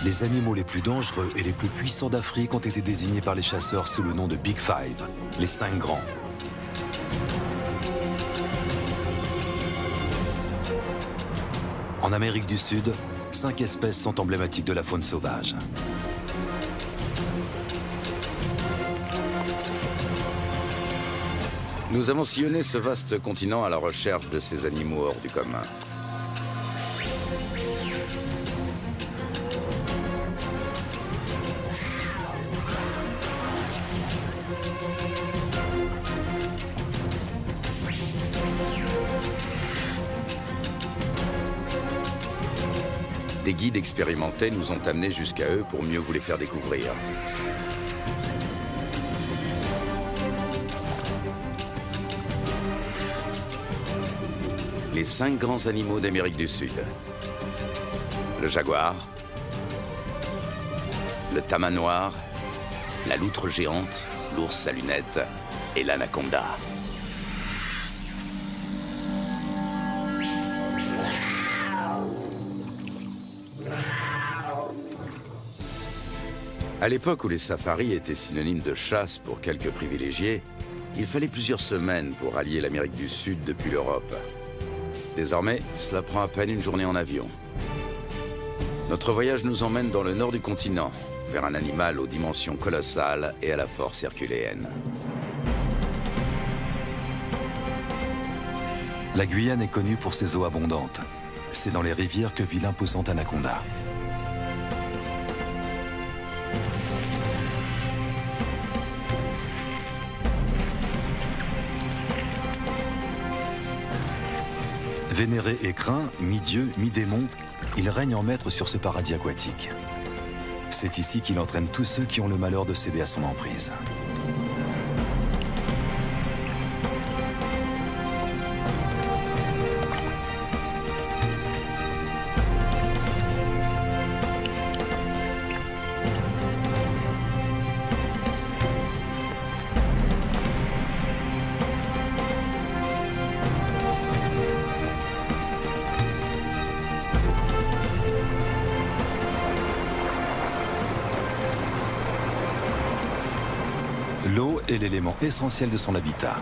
Les animaux les plus dangereux et les plus puissants d'Afrique ont été désignés par les chasseurs sous le nom de Big Five, les 5 grands. En Amérique du Sud, 5 espèces sont emblématiques de la faune sauvage. Nous avons sillonné ce vaste continent à la recherche de ces animaux hors du commun. Des guides expérimentés nous ont amenés jusqu'à eux pour mieux vous les faire découvrir. Les 5 grands animaux d'Amérique du Sud. Le jaguar, le tama noir, la loutre géante, l'ours à lunettes et l'anaconda. À l'époque où les safaris étaient synonymes de chasse pour quelques privilégiés, il fallait plusieurs semaines pour rallier l'Amérique du Sud depuis l'Europe. Désormais, cela prend à peine une journée en avion. Notre voyage nous emmène dans le nord du continent, vers un animal aux dimensions colossales et à la force herculéenne. La Guyane est connue pour ses eaux abondantes. C'est dans les rivières que vit l'imposante anaconda. Vénéré et craint, mi-dieu, mi-démon, il règne en maître sur ce paradis aquatique. C'est ici qu'il entraîne tous ceux qui ont le malheur de céder à son emprise. L'eau est l'élément essentiel de son habitat.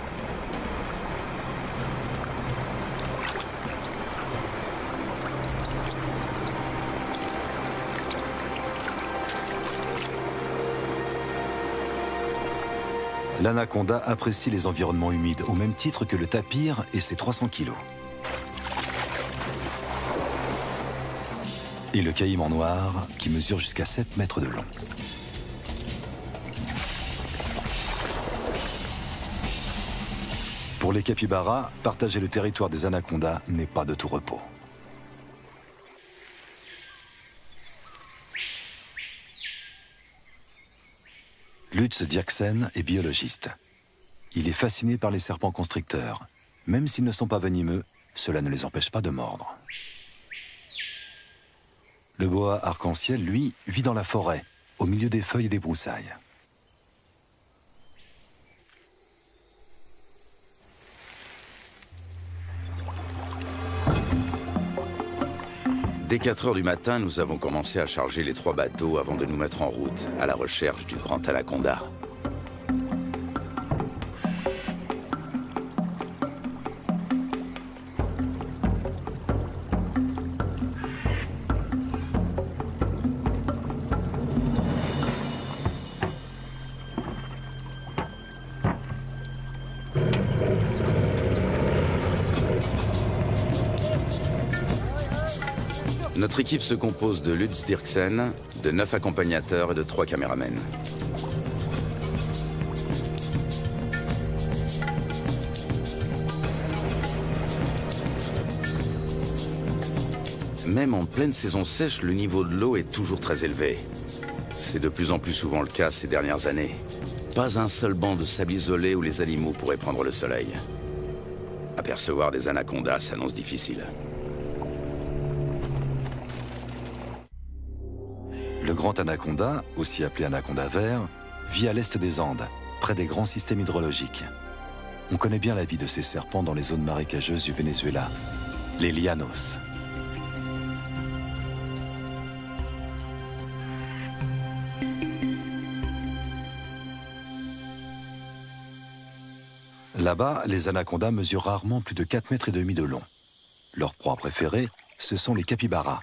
L'anaconda apprécie les environnements humides au même titre que le tapir et ses 300 kilos. Et le caïman noir qui mesure jusqu'à 7 mètres de long. Pour les capybaras, partager le territoire des anacondas n'est pas de tout repos. Lutz Dirksen est biologiste. Il est fasciné par les serpents constricteurs. Même s'ils ne sont pas venimeux, cela ne les empêche pas de mordre. Le boa arc-en-ciel, lui, vit dans la forêt, au milieu des feuilles et des broussailles. Dès 4 heures du matin, nous avons commencé à charger les 3 bateaux avant de nous mettre en route, à la recherche du grand anaconda. Notre équipe se compose de Lutz Dirksen, de 9 accompagnateurs et de 3 caméramens. Même en pleine saison sèche, le niveau de l'eau est toujours très élevé. C'est de plus en plus souvent le cas ces dernières années. Pas un seul banc de sable isolé où les animaux pourraient prendre le soleil. Apercevoir des anacondas s'annonce difficile. Le grand anaconda, aussi appelé anaconda vert, vit à l'est des Andes, près des grands systèmes hydrologiques. On connaît bien la vie de ces serpents dans les zones marécageuses du Venezuela, les llanos. Là-bas, les anacondas mesurent rarement plus de 4,5 mètres de long. Leur proie préférée, ce sont les capybaras,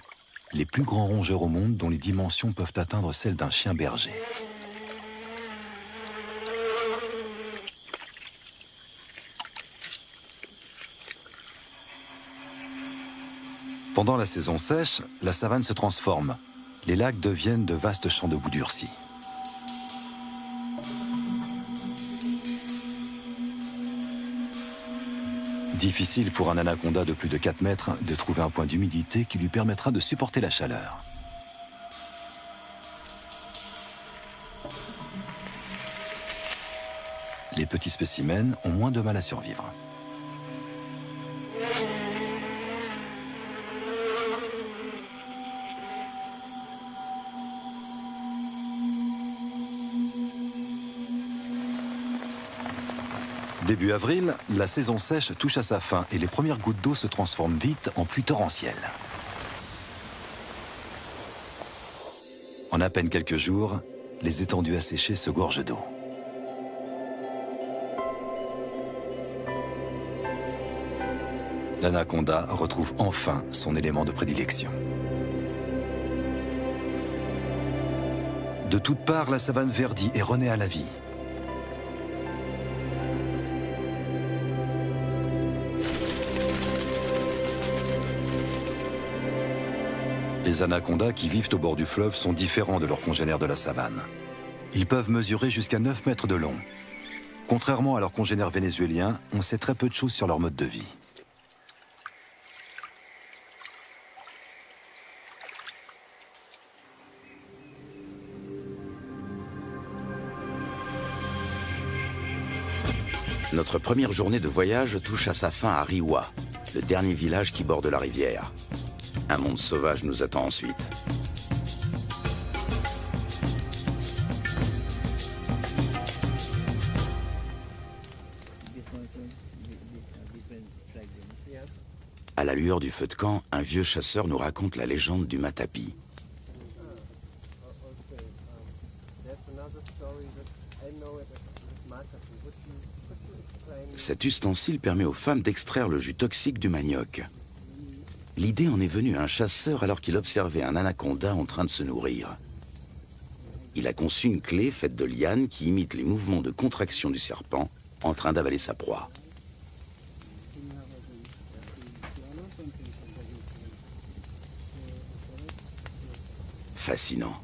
les plus grands rongeurs au monde dont les dimensions peuvent atteindre celles d'un chien berger. Pendant la saison sèche, la savane se transforme. Les lacs deviennent de vastes champs de boue durcie. Difficile pour un anaconda de plus de 4 mètres de trouver un point d'humidité qui lui permettra de supporter la chaleur. Les petits spécimens ont moins de mal à survivre. Début avril, la saison sèche touche à sa fin et les premières gouttes d'eau se transforment vite en pluie torrentielle. En à peine quelques jours, les étendues asséchées se gorgent d'eau. L'anaconda retrouve enfin son élément de prédilection. De toutes parts, la savane verdit et renaît à la vie. Les anacondas qui vivent au bord du fleuve sont différents de leurs congénères de la savane. Ils peuvent mesurer jusqu'à 9 mètres de long. Contrairement à leurs congénères vénézuéliens, on sait très peu de choses sur leur mode de vie. Notre première journée de voyage touche à sa fin à Riwa, le dernier village qui borde la rivière. Un monde sauvage nous attend ensuite. À la lueur du feu de camp, un vieux chasseur nous raconte la légende du matapi. Cet ustensile permet aux femmes d'extraire le jus toxique du manioc. L'idée en est venue à un chasseur alors qu'il observait un anaconda en train de se nourrir. Il a conçu une clé faite de lianes qui imite les mouvements de contraction du serpent en train d'avaler sa proie. Fascinant.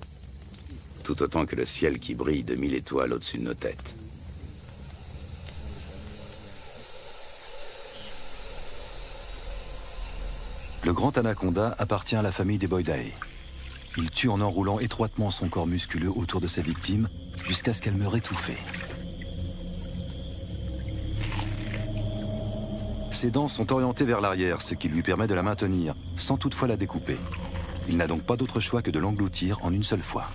Tout autant que le ciel qui brille de 1000 étoiles au-dessus de nos têtes. Le grand anaconda appartient à la famille des Boidae. Il tue en enroulant étroitement son corps musculeux autour de sa victime jusqu'à ce qu'elle meure étouffée. Ses dents sont orientées vers l'arrière, ce qui lui permet de la maintenir, sans toutefois la découper. Il n'a donc pas d'autre choix que de l'engloutir en une seule fois.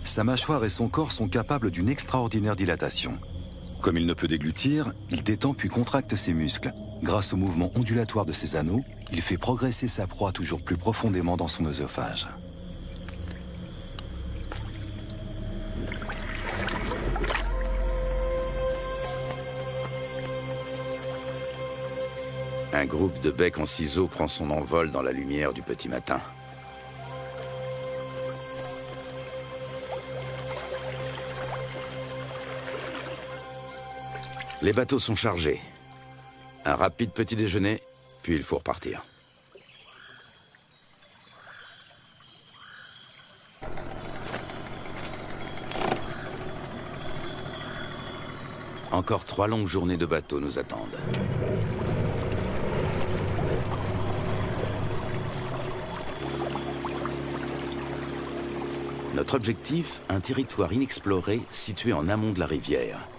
Sa mâchoire et son corps sont capables d'une extraordinaire dilatation. Comme il ne peut déglutir, il détend puis contracte ses muscles. Grâce au mouvement ondulatoire de ses anneaux, il fait progresser sa proie toujours plus profondément dans son œsophage. Un groupe de becs en ciseaux prend son envol dans la lumière du petit matin. Les bateaux sont chargés. Un rapide petit déjeuner, puis il faut repartir. Encore 3 longues journées de bateau nous attendent. Notre objectif, un territoire inexploré situé en amont de la rivière.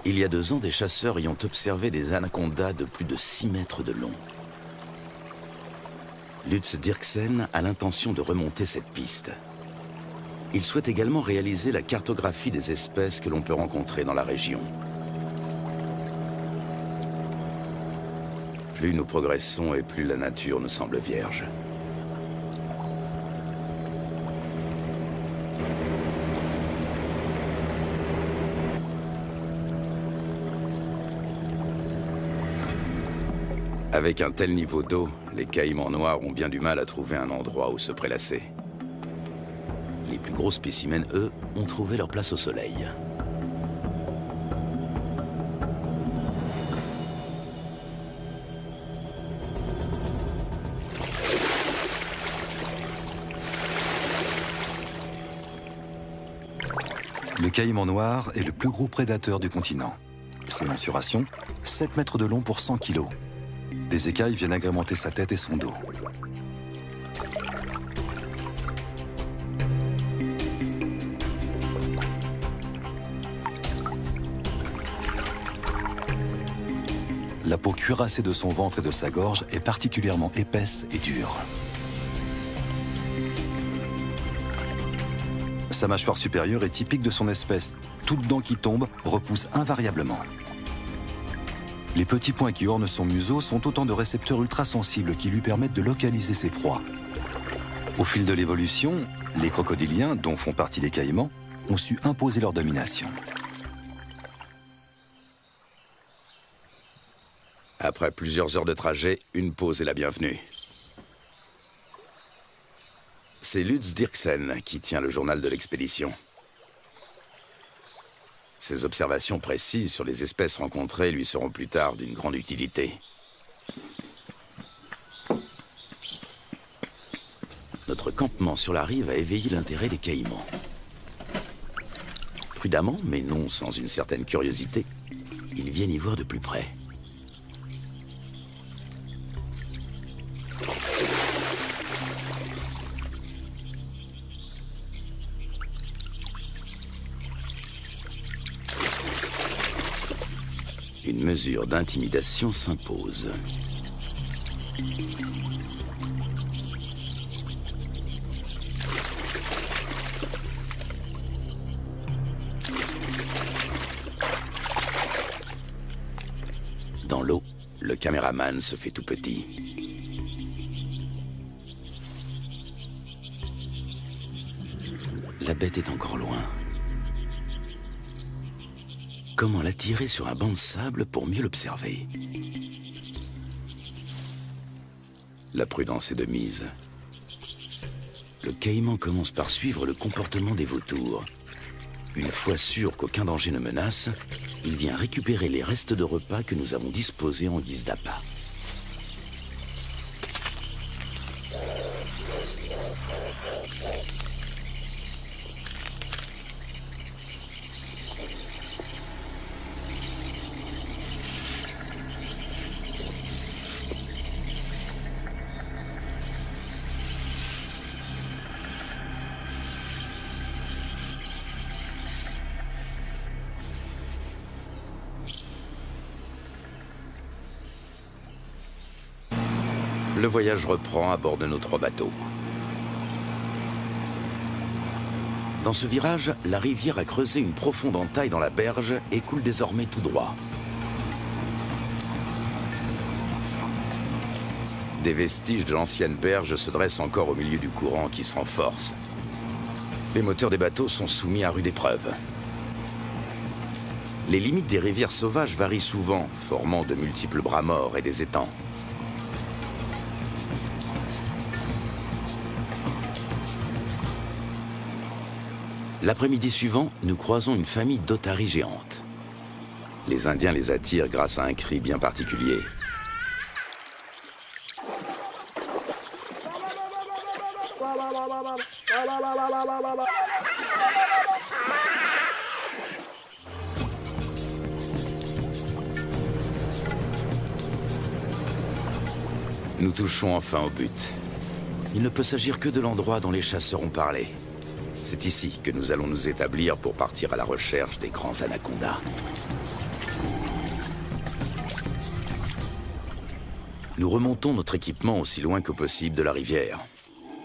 Il y a 2 ans, des chasseurs y ont observé des anacondas de plus de 6 mètres de long. Lutz Dirksen a l'intention de remonter cette piste. Il souhaite également réaliser la cartographie des espèces que l'on peut rencontrer dans la région. Plus nous progressons et plus la nature nous semble vierge. Avec un tel niveau d'eau, les caïmans noirs ont bien du mal à trouver un endroit où se prélasser. Les plus gros spécimens, eux, ont trouvé leur place au soleil. Le caïman noir est le plus gros prédateur du continent. Ses mensurations, 7 mètres de long pour 100 kilos. Des écailles viennent agrémenter sa tête et son dos. La peau cuirassée de son ventre et de sa gorge est particulièrement épaisse et dure. Sa mâchoire supérieure est typique de son espèce. Toute dent qui tombe repousse invariablement. Les petits points qui ornent son museau sont autant de récepteurs ultrasensibles qui lui permettent de localiser ses proies. Au fil de l'évolution, les crocodiliens, dont font partie les caïmans, ont su imposer leur domination. Après plusieurs heures de trajet, une pause est la bienvenue. C'est Lutz Dirksen qui tient le journal de l'expédition. Ses observations précises sur les espèces rencontrées lui seront plus tard d'une grande utilité. Notre campement sur la rive a éveillé l'intérêt des caïmans. Prudemment, mais non sans une certaine curiosité, ils viennent y voir de plus près. Une mesure d'intimidation s'impose. Dans l'eau, le caméraman se fait tout petit. La bête est encore loin. Comment l'attirer sur un banc de sable pour mieux l'observer? La prudence est de mise. Le caïman commence par suivre le comportement des vautours. Une fois sûr qu'aucun danger ne menace, il vient récupérer les restes de repas que nous avons disposés en guise d'appât. Le voyage reprend à bord de nos 3 bateaux. Dans ce virage, la rivière a creusé une profonde entaille dans la berge et coule désormais tout droit. Des vestiges de l'ancienne berge se dressent encore au milieu du courant qui se renforce. Les moteurs des bateaux sont soumis à rude épreuve. Les limites des rivières sauvages varient souvent, formant de multiples bras morts et des étangs. L'après-midi suivant, nous croisons une famille d'otaries géantes. Les Indiens les attirent grâce à un cri bien particulier. Nous touchons enfin au but. Il ne peut s'agir que de l'endroit dont les chasseurs ont parlé. C'est ici que nous allons nous établir pour partir à la recherche des grands anacondas. Nous remontons notre équipement aussi loin que possible de la rivière.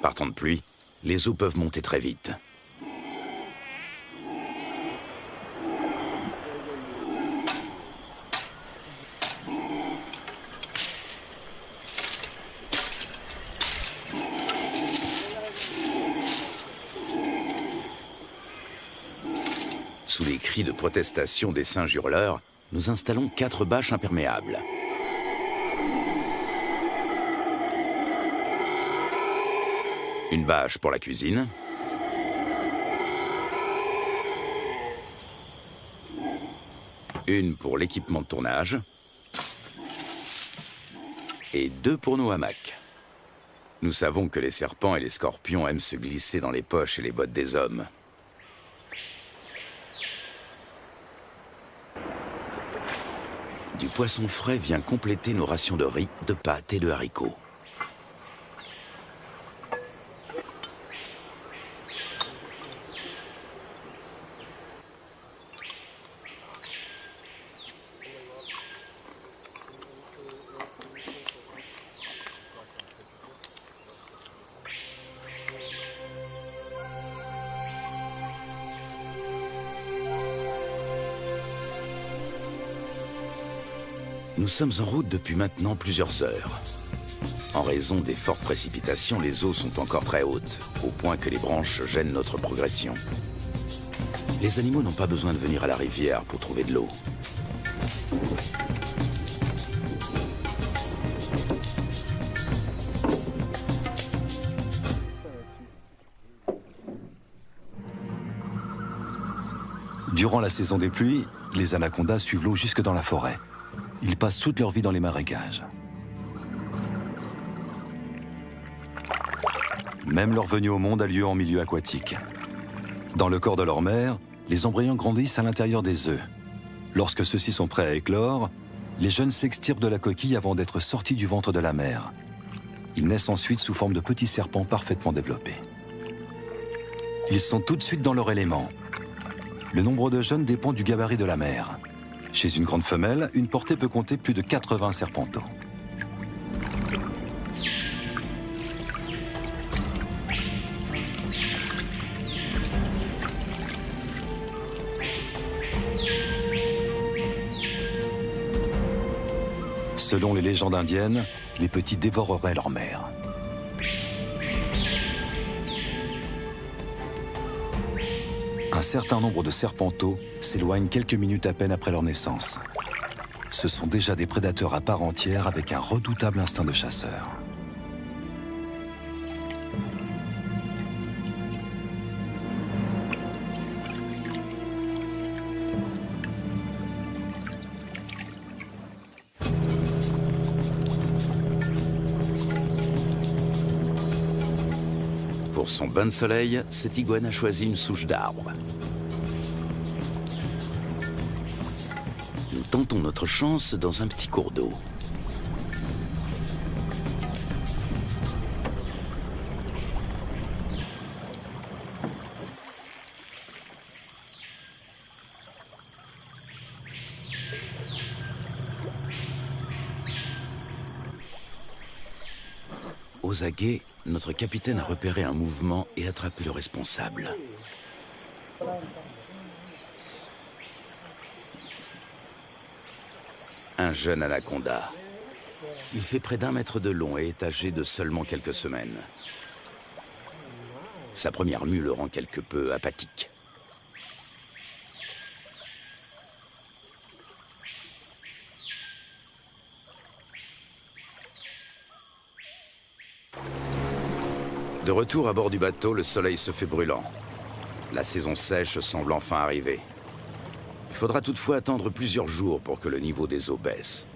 Par temps de pluie, les eaux peuvent monter très vite. Sous les cris de protestation des singes hurleurs, nous installons 4 bâches imperméables. Une bâche pour la cuisine. Une pour l'équipement de tournage. Et 2 pour nos hamacs. Nous savons que les serpents et les scorpions aiment se glisser dans les poches et les bottes des hommes. Du poisson frais vient compléter nos rations de riz, de pâtes et de haricots. Nous sommes en route depuis maintenant plusieurs heures. En raison des fortes précipitations, les eaux sont encore très hautes, au point que les branches gênent notre progression. Les animaux n'ont pas besoin de venir à la rivière pour trouver de l'eau. Durant la saison des pluies, les anacondas suivent l'eau jusque dans la forêt. Ils passent toute leur vie dans les marécages. Même leur venue au monde a lieu en milieu aquatique. Dans le corps de leur mère, les embryons grandissent à l'intérieur des œufs. Lorsque ceux-ci sont prêts à éclore, les jeunes s'extirpent de la coquille avant d'être sortis du ventre de la mère. Ils naissent ensuite sous forme de petits serpents parfaitement développés. Ils sont tout de suite dans leur élément. Le nombre de jeunes dépend du gabarit de la mère. Chez une grande femelle, une portée peut compter plus de 80 serpenteaux. Selon les légendes indiennes, les petits dévoreraient leur mère. Un certain nombre de serpenteaux s'éloignent quelques minutes à peine après leur naissance. Ce sont déjà des prédateurs à part entière avec un redoutable instinct de chasseur. Pour son bain de soleil, cette iguane a choisi une souche d'arbre. Nous tentons notre chance dans un petit cours d'eau. Aux aguets, notre capitaine a repéré un mouvement et attrapé le responsable. Un jeune anaconda. Il fait près d'1 mètre de long et est âgé de seulement quelques semaines. Sa première mue le rend quelque peu apathique. De retour à bord du bateau, le soleil se fait brûlant. La saison sèche semble enfin arriver. Il faudra toutefois attendre plusieurs jours pour que le niveau des eaux baisse.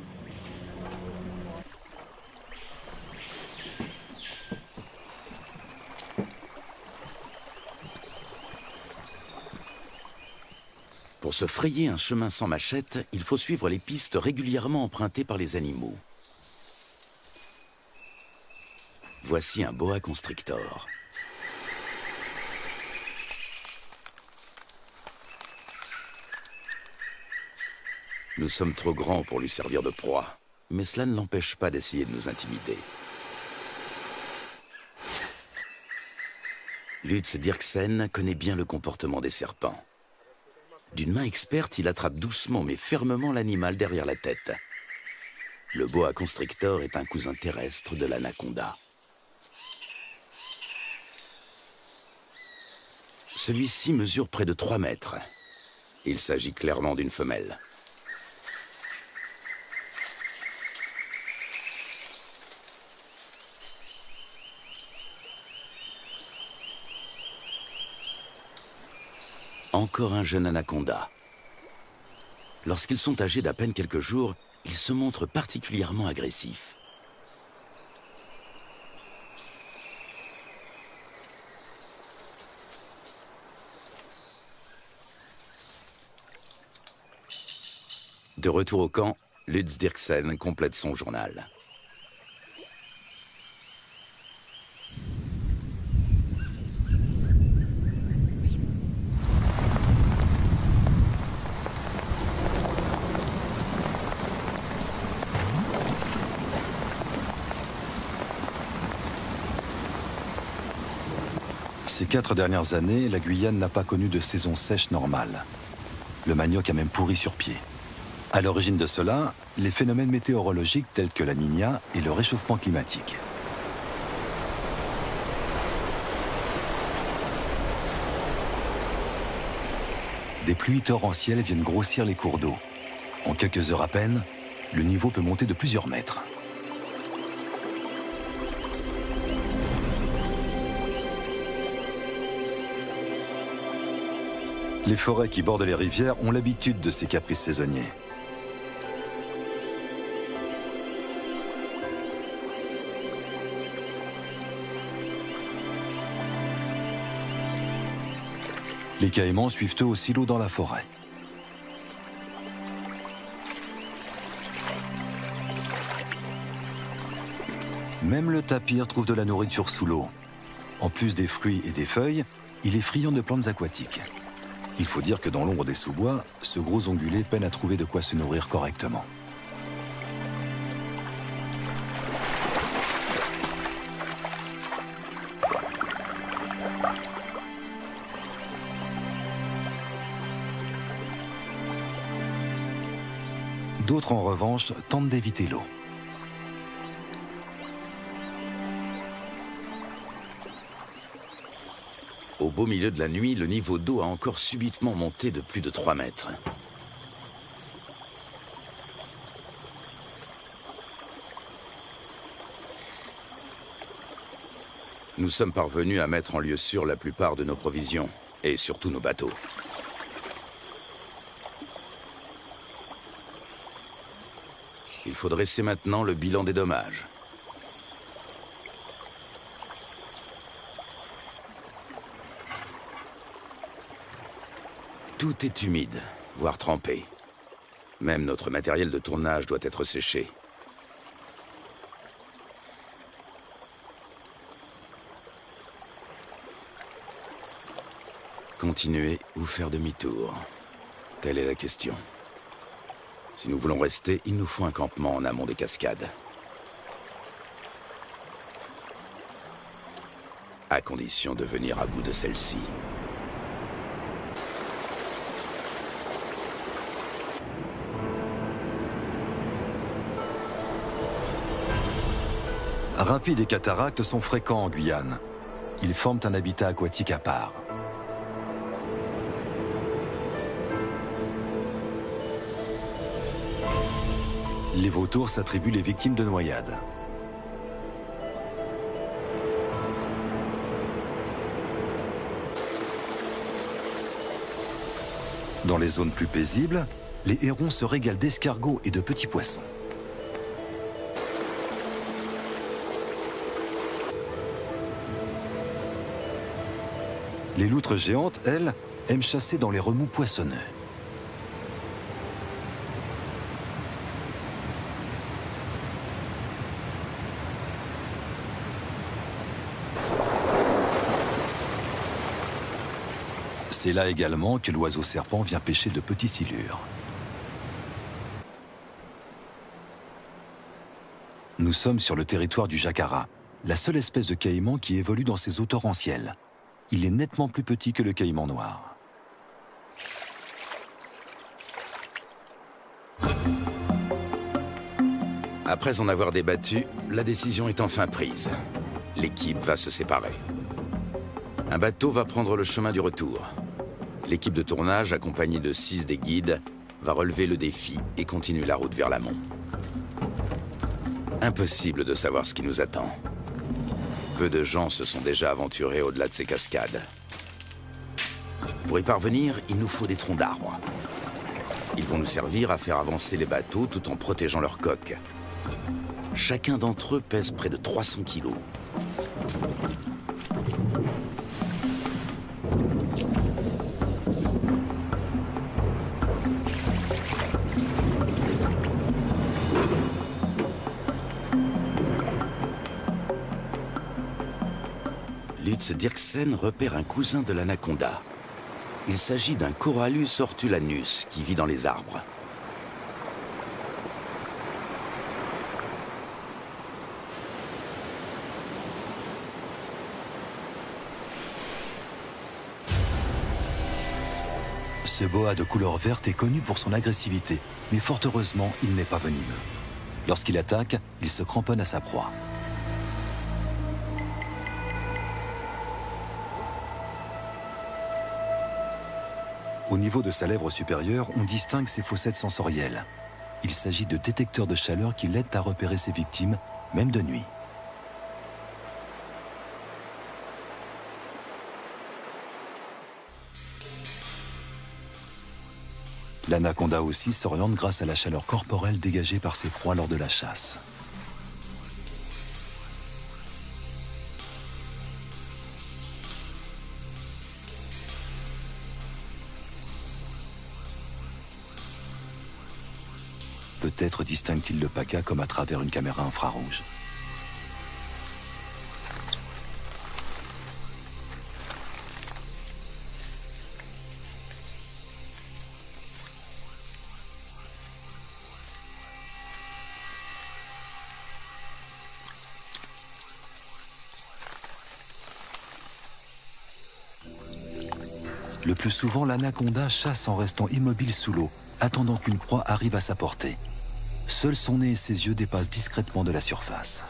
Pour se frayer un chemin sans machette, il faut suivre les pistes régulièrement empruntées par les animaux. Voici un boa constrictor. Nous sommes trop grands pour lui servir de proie, mais cela ne l'empêche pas d'essayer de nous intimider. Lutz Dirksen connaît bien le comportement des serpents. D'une main experte, il attrape doucement mais fermement l'animal derrière la tête. Le boa constrictor est un cousin terrestre de l'anaconda. Celui-ci mesure près de 3 mètres. Il s'agit clairement d'une femelle. encore un jeune anaconda. Lorsqu'ils sont âgés d'à peine quelques jours, ils se montrent particulièrement agressifs. De retour au camp, Lutz Dirksen complète son journal. Ces 4 dernières années, la Guyane n'a pas connu de saison sèche normale. Le manioc a même pourri sur pied. À l'origine de cela, les phénomènes météorologiques tels que la Niña et le réchauffement climatique. Des pluies torrentielles viennent grossir les cours d'eau. En quelques heures à peine, le niveau peut monter de plusieurs mètres. Les forêts qui bordent les rivières ont l'habitude de ces caprices saisonniers. Les caïmans suivent eux aussi l'eau dans la forêt. Même le tapir trouve de la nourriture sous l'eau. En plus des fruits et des feuilles, il est friand de plantes aquatiques. Il faut dire que dans l'ombre des sous-bois, ce gros ongulé peine à trouver de quoi se nourrir correctement. D'autres, en revanche, tentent d'éviter l'eau. Au beau milieu de la nuit, le niveau d'eau a encore subitement monté de plus de 3 mètres. Nous sommes parvenus à mettre en lieu sûr la plupart de nos provisions, et surtout nos bateaux. Il faut dresser maintenant le bilan des dommages. Tout est humide, voire trempé. Même notre matériel de tournage doit être séché. Continuer ou faire demi-tour? Telle est la question. Si nous voulons rester, il nous faut un campement en amont des cascades. À condition de venir à bout de celle-ci. Rapides et cataractes sont fréquents en Guyane. Ils forment un habitat aquatique à part. Les vautours s'attribuent les victimes de noyades. Dans les zones plus paisibles, les hérons se régalent d'escargots et de petits poissons. Les loutres géantes, elles, aiment chasser dans les remous poissonneux. C'est là également que l'oiseau serpent vient pêcher de petits silures. Nous sommes sur le territoire du jacara, la seule espèce de caïman qui évolue dans ces eaux torrentielles. Il est nettement plus petit que le caïman noir. Après en avoir débattu, la décision est enfin prise. L'équipe va se séparer. Un bateau va prendre le chemin du retour. L'équipe de tournage, accompagnée de 6 des guides, va relever le défi et continuer la route vers l'amont. Impossible de savoir ce qui nous attend. Peu de gens se sont déjà aventurés au-delà de ces cascades. Pour y parvenir, il nous faut des troncs d'arbres. Ils vont nous servir à faire avancer les bateaux tout en protégeant leurs coques. Chacun d'entre eux pèse près de 300 kilos. Lutz Dirksen repère un cousin de l'anaconda. Il s'agit d'un Corallus hortulanus qui vit dans les arbres. Ce boa de couleur verte est connu pour son agressivité, mais fort heureusement, il n'est pas venimeux. Lorsqu'il attaque, il se cramponne à sa proie. Au niveau de sa lèvre supérieure, on distingue ses fossettes sensorielles. Il s'agit de détecteurs de chaleur qui l'aident à repérer ses victimes, même de nuit. L'anaconda aussi s'oriente grâce à la chaleur corporelle dégagée par ses proies lors de la chasse. Peut-être distingue-t-il le paca comme à travers une caméra infrarouge. Le plus souvent, l'anaconda chasse en restant immobile sous l'eau, attendant qu'une proie arrive à sa portée. Seul son nez et ses yeux dépassent discrètement de la surface.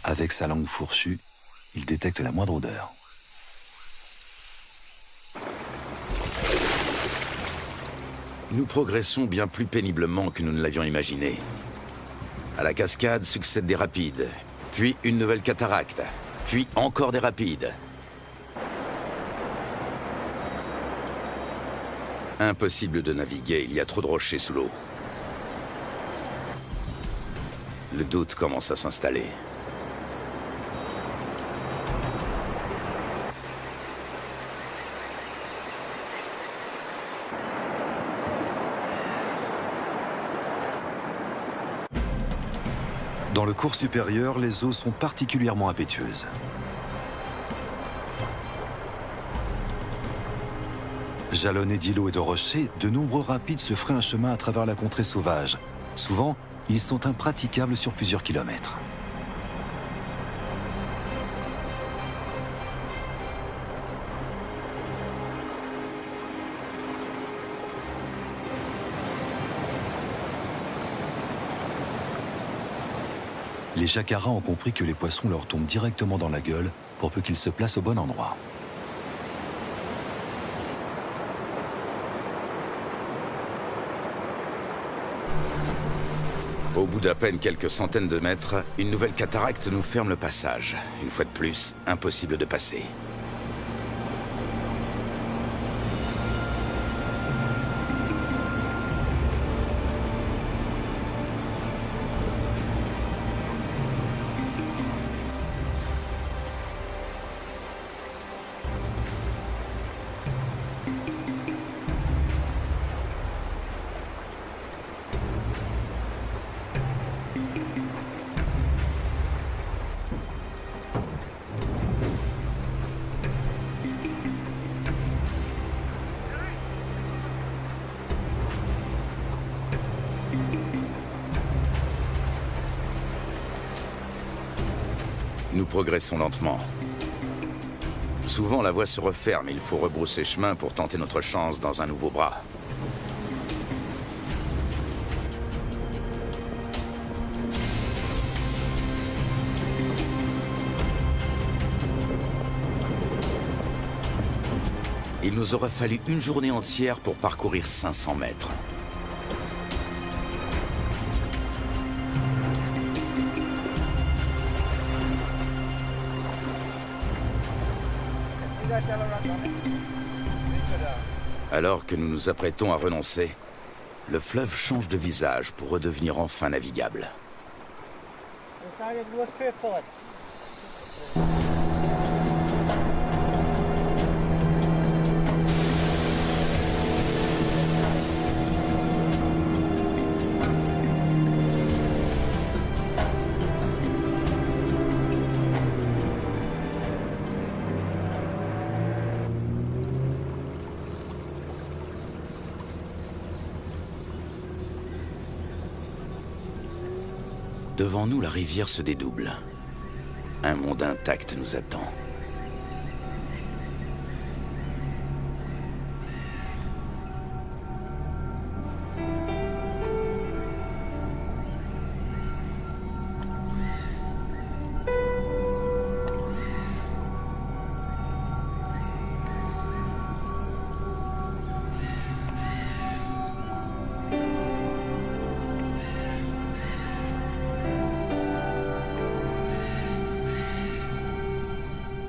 Avec sa langue fourchue, il détecte la moindre odeur. Nous progressons bien plus péniblement que nous ne l'avions imaginé. À la cascade succèdent des rapides, puis une nouvelle cataracte, puis encore des rapides. Impossible de naviguer, il y a trop de rochers sous l'eau. Le doute commence à s'installer. Dans le cours supérieur, les eaux sont particulièrement impétueuses. Jalonnés d'îlots et de rochers, de nombreux rapides se frayent un chemin à travers la contrée sauvage. Souvent, ils sont impraticables sur plusieurs kilomètres. Les jacaras ont compris que les poissons leur tombent directement dans la gueule pour peu qu'ils se placent au bon endroit. Au bout d'à peine quelques centaines de mètres, une nouvelle cataracte nous ferme le passage. Une fois de plus, impossible de passer. Nous progressons lentement. Souvent, la voie se referme et il faut rebrousser chemin pour tenter notre chance dans un nouveau bras. Il nous aura fallu une journée entière pour parcourir 500 mètres. Alors que nous nous apprêtons à renoncer, le fleuve change de visage pour redevenir enfin navigable. Devant nous, la rivière se dédouble. Un monde intact nous attend.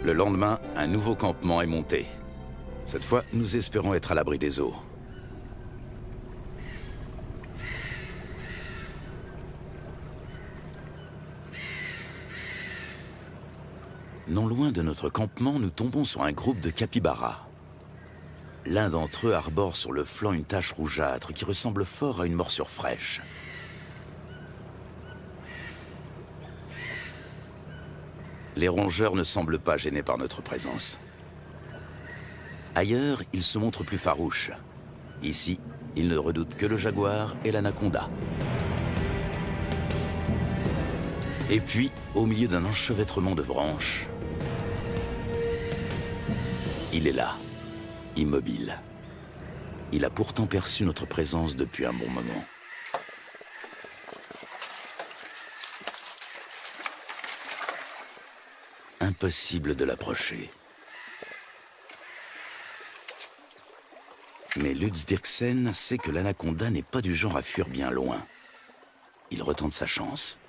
Le lendemain, un nouveau campement est monté. Cette fois, nous espérons être à l'abri des eaux. Non loin de notre campement, nous tombons sur un groupe de capybaras. L'un d'entre eux arbore sur le flanc une tache rougeâtre qui ressemble fort à une morsure fraîche. Les rongeurs ne semblent pas gênés par notre présence. Ailleurs, ils se montrent plus farouches. Ici, ils ne redoutent que le jaguar et l'anaconda. Et puis, au milieu d'un enchevêtrement de branches, il est là, immobile. Il a pourtant perçu notre présence depuis un bon moment. Impossible de l'approcher. Mais Lutz Dirksen sait que l'anaconda n'est pas du genre à fuir bien loin. Il retente sa chance.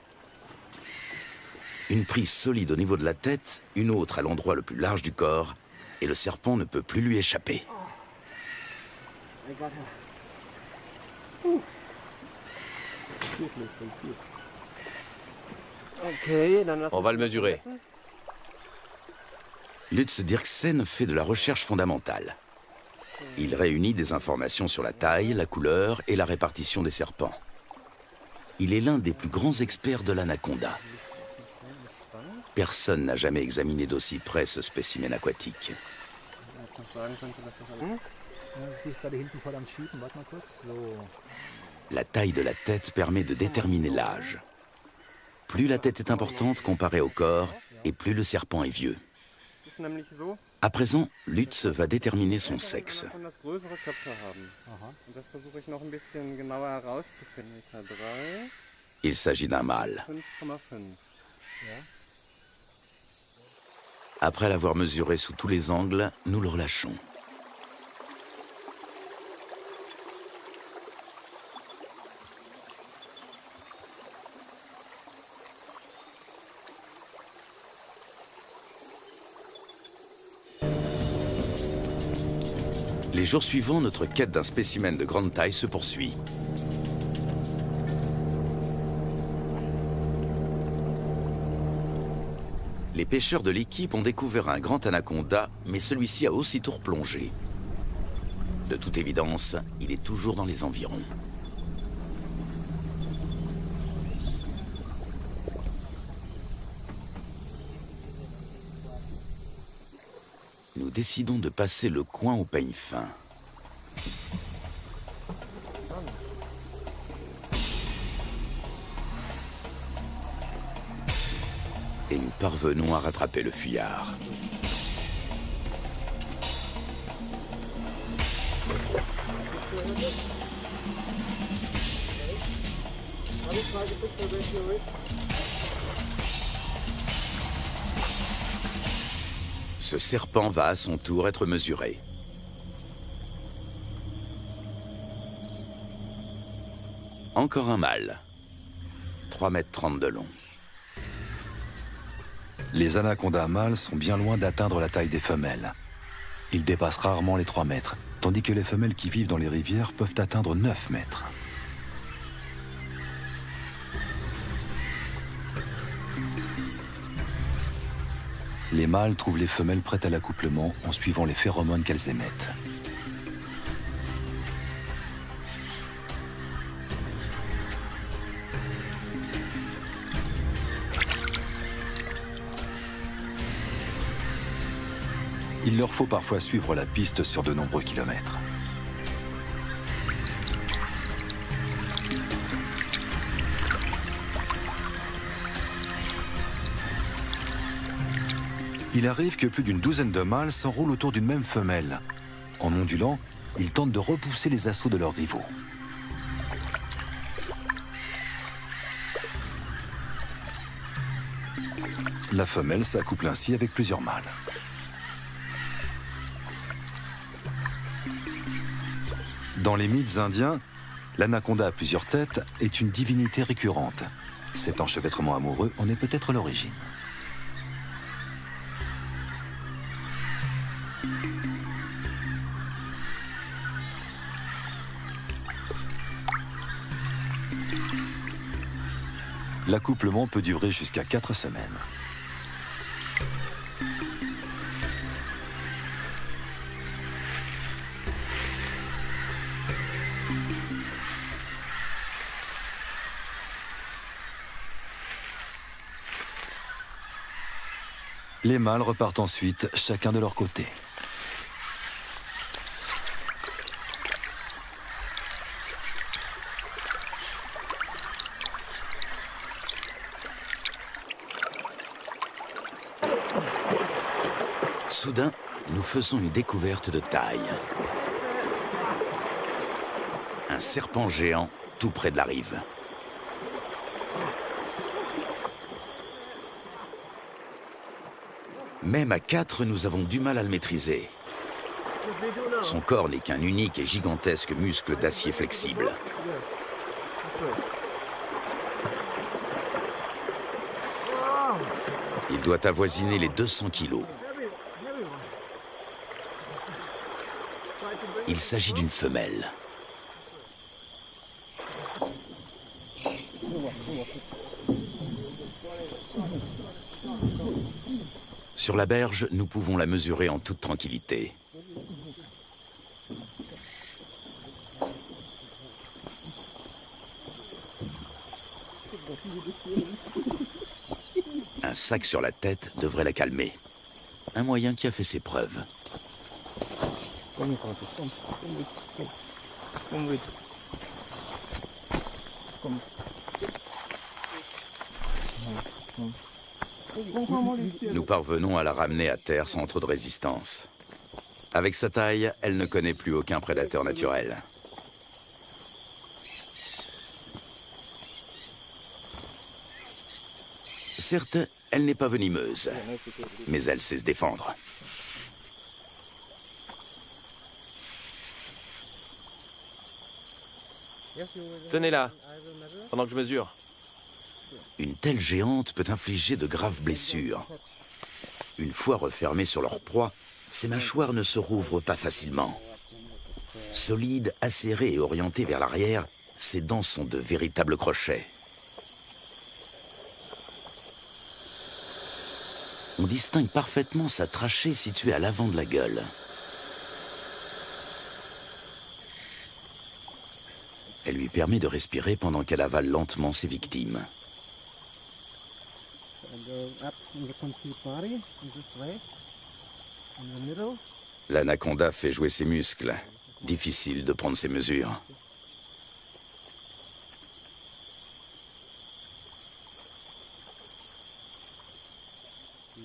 Une prise solide au niveau de la tête, une autre à l'endroit le plus large du corps, et le serpent ne peut plus lui échapper. On va le mesurer. Lutz Dirksen fait de la recherche fondamentale. Il réunit des informations sur la taille, la couleur et la répartition des serpents. Il est l'un des plus grands experts de l'anaconda. Personne n'a jamais examiné d'aussi près ce spécimen aquatique. La taille de la tête permet de déterminer l'âge. Plus la tête est importante comparée au corps, et plus le serpent est vieux. À présent, Lutz va déterminer son sexe. Il s'agit d'un mâle. Après l'avoir mesuré sous tous les angles, nous le relâchons. Les jours suivants, notre quête d'un spécimen de grande taille se poursuit. Les pêcheurs de l'équipe ont découvert un grand anaconda, mais celui-ci a aussitôt replongé. De toute évidence, il est toujours dans les environs. Nous décidons de passer le coin au peigne fin. Et nous parvenons à rattraper le fuyard. Ce serpent va à son tour être mesuré. Encore un mâle. 3,30 m de long. Les anacondas mâles sont bien loin d'atteindre la taille des femelles. Il dépasse rarement les 3 mètres, tandis que les femelles qui vivent dans les rivières peuvent atteindre 9 mètres. Les mâles trouvent les femelles prêtes à l'accouplement en suivant les phéromones qu'elles émettent. Il leur faut parfois suivre la piste sur de nombreux kilomètres. Il arrive que plus d'une douzaine de mâles s'enroulent autour d'une même femelle. En ondulant, ils tentent de repousser les assauts de leurs rivaux. La femelle s'accouple ainsi avec plusieurs mâles. Dans les mythes indiens, l'anaconda à plusieurs têtes est une divinité récurrente. Cet enchevêtrement amoureux en est peut-être l'origine. L'accouplement peut durer jusqu'à 4 semaines. Les mâles repartent ensuite, chacun de leur côté. Soudain, nous faisons une découverte de taille. Un serpent géant tout près de la rive. Même à 4, nous avons du mal à le maîtriser. Son corps n'est qu'un unique et gigantesque muscle d'acier flexible. Il doit avoisiner les 200 kilos. Il s'agit d'une femelle. Sur la berge, nous pouvons la mesurer en toute tranquillité. Un sac sur la tête devrait la calmer. Un moyen qui a fait ses preuves. Nous parvenons à la ramener à terre sans trop de résistance. Avec sa taille, elle ne connaît plus aucun prédateur naturel. Certes, elle n'est pas venimeuse, mais elle sait se défendre. Tenez-la, pendant que je mesure. Une telle géante peut infliger de graves blessures. Une fois refermées sur leur proie, ces mâchoires ne se rouvrent pas facilement. Solides, acérées et orientées vers l'arrière, ses dents sont de véritables crochets. On distingue parfaitement sa trachée située à l'avant de la gueule. Elle lui permet de respirer pendant qu'elle avale lentement ses victimes. L'anaconda fait jouer ses muscles. Difficile de prendre ses mesures.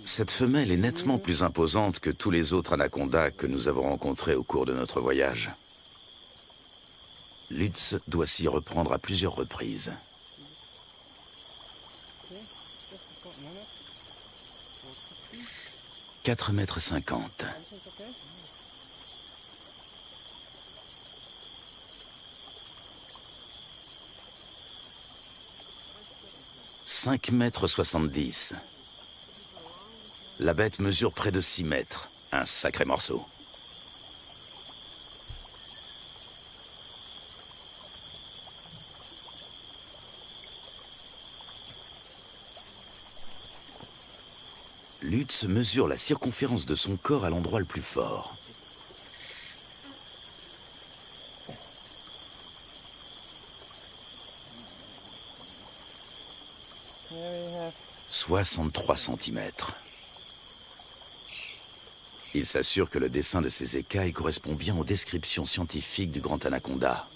Cette femelle est nettement plus imposante que tous les autres anacondas que nous avons rencontrés au cours de notre voyage. Lutz doit s'y reprendre à plusieurs reprises. « 4,50 m. « 5,70 m. La bête mesure près de 6 mètres. Un sacré morceau. Lutz mesure la circonférence de son corps à l'endroit le plus fort. « 63 centimètres. Il s'assure que le dessin de ces écailles correspond bien aux descriptions scientifiques du grand anaconda.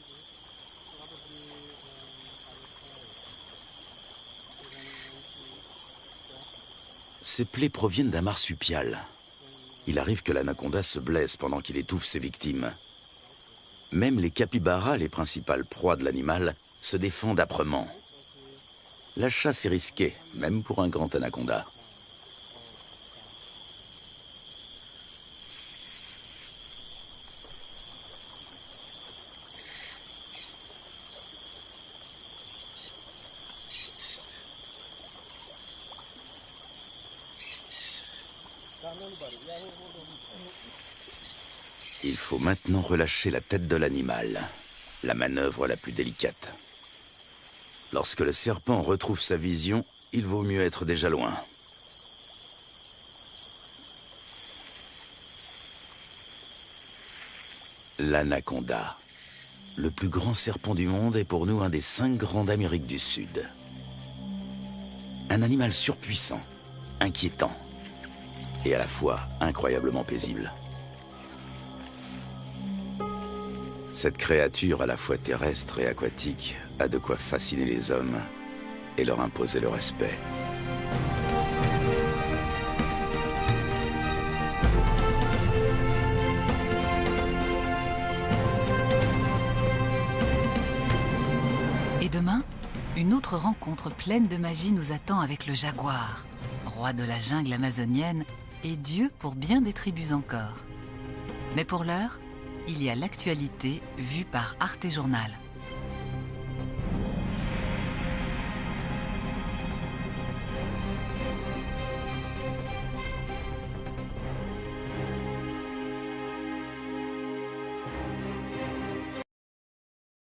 Ces plaies proviennent d'un marsupial. Il arrive que l'anaconda se blesse pendant qu'il étouffe ses victimes. Même les capybaras, les principales proies de l'animal, se défendent âprement. La chasse est risquée, même pour un grand anaconda. Il faut maintenant relâcher la tête de l'animal, la manœuvre la plus délicate. Lorsque le serpent retrouve sa vision, il vaut mieux être déjà loin. L'anaconda, le plus grand serpent du monde, est pour nous un des 5 grands d'Amérique du Sud. Un animal surpuissant, inquiétant et à la fois incroyablement paisible. Cette créature à la fois terrestre et aquatique a de quoi fasciner les hommes et leur imposer le respect. Et demain, une autre rencontre pleine de magie nous attend avec le jaguar, roi de la jungle amazonienne et dieu pour bien des tribus encore. Mais pour l'heure, il y a l'actualité vue par Arte Journal.